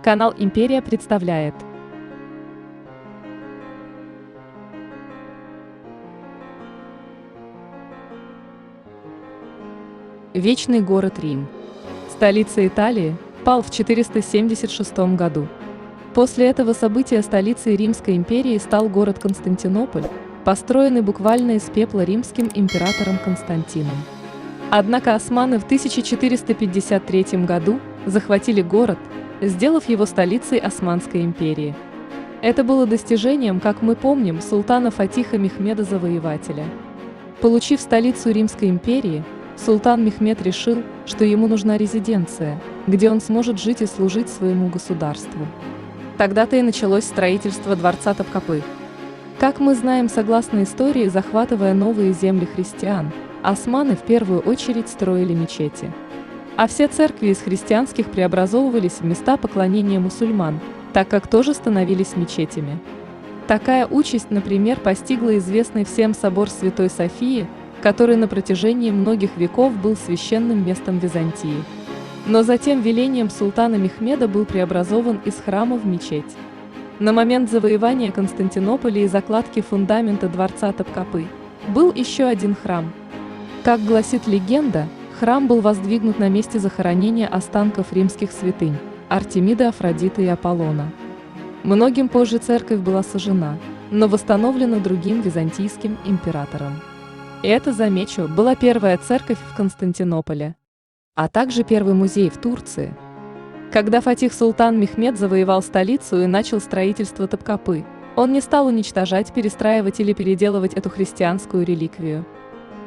Канал «Империя» представляет Вечный город Рим. Столица Италии, пал в 476 году. После этого события столицей Римской империи стал город Константинополь, построенный буквально из пепла римским императором Константином. Однако османы в 1453 году захватили город, сделав его столицей Османской империи. Это было достижением, как мы помним, султана Фатиха Мехмеда Завоевателя. Получив столицу Римской империи, султан Мехмед решил, что ему нужна резиденция, где он сможет жить и служить своему государству. Тогда-то и началось строительство дворца Топкапы. Как мы знаем, согласно истории, захватывая новые земли христиан, османы в первую очередь строили мечети. А все церкви из христианских преобразовывались в места поклонения мусульман, так как тоже становились мечетями. Такая участь, например, постигла известный всем собор Святой Софии, который на протяжении многих веков был священным местом Византии. Но затем велением султана Мехмеда был преобразован из храма в мечеть. На момент завоевания Константинополя и закладки фундамента дворца Топкапы был еще один храм. Как гласит легенда, храм был воздвигнут на месте захоронения останков римских святынь Артемиды, Афродиты и Аполлона. Многим позже церковь была сожжена, но восстановлена другим византийским императором. И это, замечу, была первая церковь в Константинополе, а также первый музей в Турции. Когда Фатих Султан Мехмед завоевал столицу и начал строительство Топкапы, он не стал уничтожать, перестраивать или переделывать эту христианскую реликвию.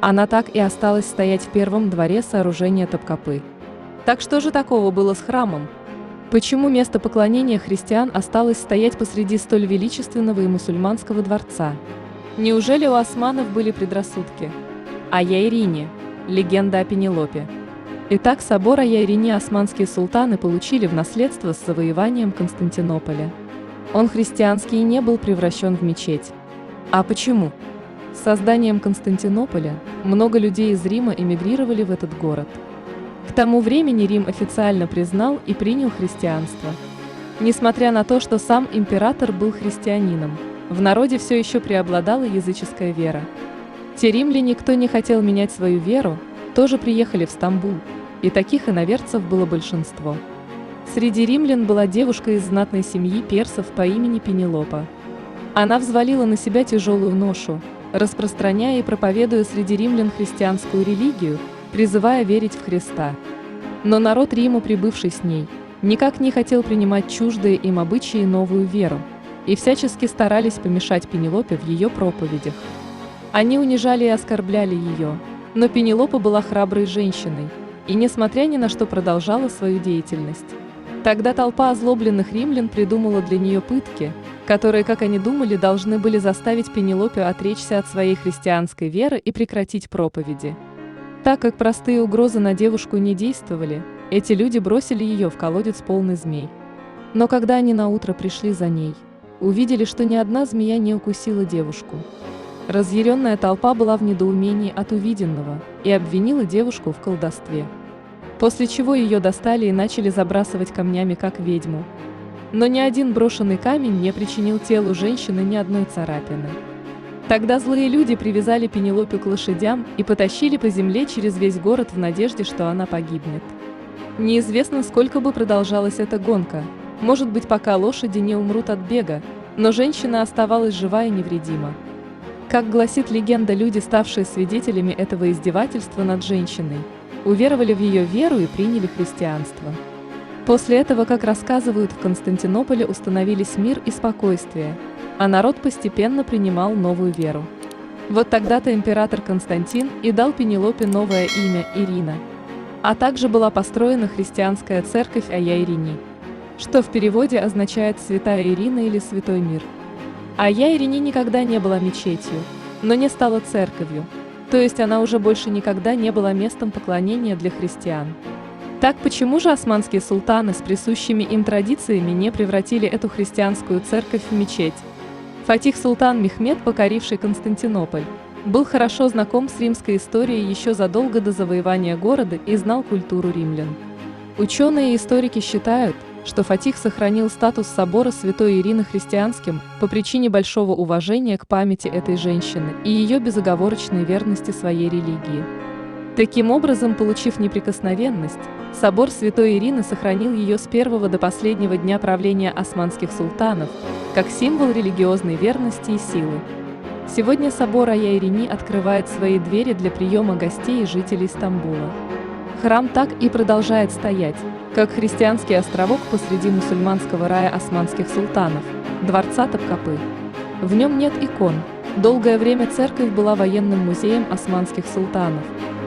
Она так и осталась стоять в первом дворе сооружения Топкапы. Так что же такого было с храмом? Почему место поклонения христиан осталось стоять посреди столь величественного и мусульманского дворца? Неужели у османов были предрассудки? Ая-Ирине. Легенда о Пенелопе. Итак, собор Ая-Ирине османские султаны получили в наследство с завоеванием Константинополя. Он христианский и не был превращен в мечеть. А почему? С созданием Константинополя много людей из Рима эмигрировали в этот город. К тому времени Рим официально признал и принял христианство. Несмотря на то, что сам император был христианином, в народе все еще преобладала языческая вера. Те римляне, кто не хотел менять свою веру, тоже приехали в Стамбул, и таких иноверцев было большинство. Среди римлян была девушка из знатной семьи персов по имени Пенелопа. Она взвалила на себя тяжелую ношу, распространяя и проповедуя среди римлян христианскую религию, призывая верить в Христа. Но народ Рима, прибывший с ней, никак не хотел принимать чуждые им обычаи и новую веру, и всячески старались помешать Пенелопе в ее проповедях. Они унижали и оскорбляли ее, но Пенелопа была храброй женщиной, и несмотря ни на что продолжала свою деятельность. Тогда толпа озлобленных римлян придумала для нее пытки, которые, как они думали, должны были заставить Пенелопе отречься от своей христианской веры и прекратить проповеди. Так как простые угрозы на девушку не действовали, эти люди бросили ее в колодец полный змей. Но когда они наутро пришли за ней, увидели, что ни одна змея не укусила девушку. Разъяренная толпа была в недоумении от увиденного и обвинила девушку в колдовстве. После чего ее достали и начали забрасывать камнями, как ведьму. Но ни один брошенный камень не причинил телу женщины ни одной царапины. Тогда злые люди привязали Пенелопу к лошадям и потащили по земле через весь город в надежде, что она погибнет. Неизвестно, сколько бы продолжалась эта гонка, может быть, пока лошади не умрут от бега, но женщина оставалась жива и невредима. Как гласит легенда, люди, ставшие свидетелями этого издевательства над женщиной, уверовали в ее веру и приняли христианство. После этого, как рассказывают, в Константинополе установились мир и спокойствие, а народ постепенно принимал новую веру. Вот тогда-то император Константин и дал Пенелопе новое имя Ирина. А также была построена христианская церковь Ая-Ирине, что в переводе означает «святая Ирина» или «святой мир». Ая-Ирине никогда не была мечетью, но не стала церковью, то есть она уже больше никогда не была местом поклонения для христиан. Так почему же османские султаны с присущими им традициями не превратили эту христианскую церковь в мечеть? Фатих Султан Мехмед, покоривший Константинополь, был хорошо знаком с римской историей еще задолго до завоевания города и знал культуру римлян. Ученые и историки считают, что Фатих сохранил статус собора Святой Ирины христианским по причине большого уважения к памяти этой женщины и ее безоговорочной верности своей религии. Таким образом, получив неприкосновенность, собор Святой Ирины сохранил ее с первого до последнего дня правления османских султанов, как символ религиозной верности и силы. Сегодня собор Айя Ирини открывает свои двери для приема гостей и жителей Стамбула. Храм так и продолжает стоять, как христианский островок посреди мусульманского рая османских султанов – дворца Топкапы. В нем нет икон. Долгое время церковь была военным музеем османских султанов.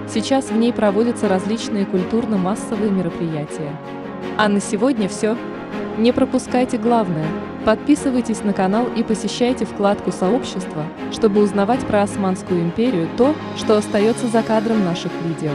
Сейчас в ней проводятся различные культурно-массовые мероприятия. А на сегодня все. Не пропускайте главное. Подписывайтесь на канал и посещайте вкладку «Сообщество», чтобы узнавать про Османскую империю то, что остается за кадром наших видео.